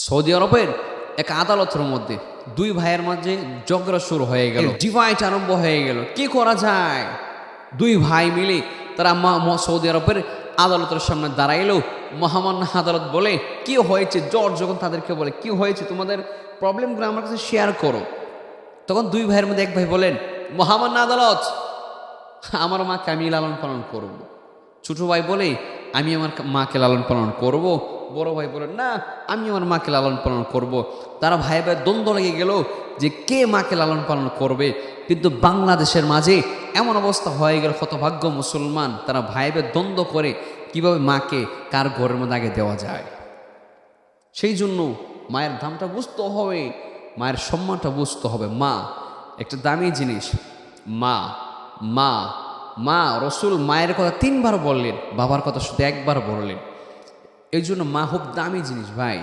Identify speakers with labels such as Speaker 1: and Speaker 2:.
Speaker 1: Saudi আরবের এক আদালতের মধ্যে দুই ভাইয়ের মাঝে ঝগড়া শুরু হয়ে গেল, ডিভাইড আরম্ভ হয়ে গেল। কি করা যায়? দুই ভাই মিলে তারা সৌদি আরবের আদালতের সামনে দাঁড়াইলো। মহামান্য আদালত বলে, কি হয়েছে? জজ যখন তাদেরকে বলে, কি হয়েছে, তোমাদের প্রবলেমগুলো আমার কাছে শেয়ার করো। তখন দুই ভাইয়ের মধ্যে এক ভাই বলেন, মহামান্য আদালত, আমার মাকে আমি লালন পালন করব। ছোট ভাই বলে, আমি আমার মাকে লালন পালন করব। বড় ভাই বলেন, না, আমি আমার মাকে লালন পালন করব। তারা ভাই ভাই দ্বন্দ্ব লেগে গেল যে কে মাকে লালন পালন করবে। কিন্তু বাংলাদেশের মাঝে এমন অবস্থা হয়ে গেল, হতভাগ্য মুসলমান, তারা ভাই ভাই দ্বন্দ্ব করে কিভাবে মাকে কার ঘরের মধ্যে আগে দেওয়া যায়। সেই জন্য মায়ের দামটা বুঝতে হবে, মায়ের সম্মানটা বুঝতে হবে। মা একটা দামি জিনিস। মা মা মা রসুল মায়ের কথা 3 বার বললেন, বাবার কথা শুধু 1 বার বললেন। এই জন্য মা খুব দামি জিনিস ভাই।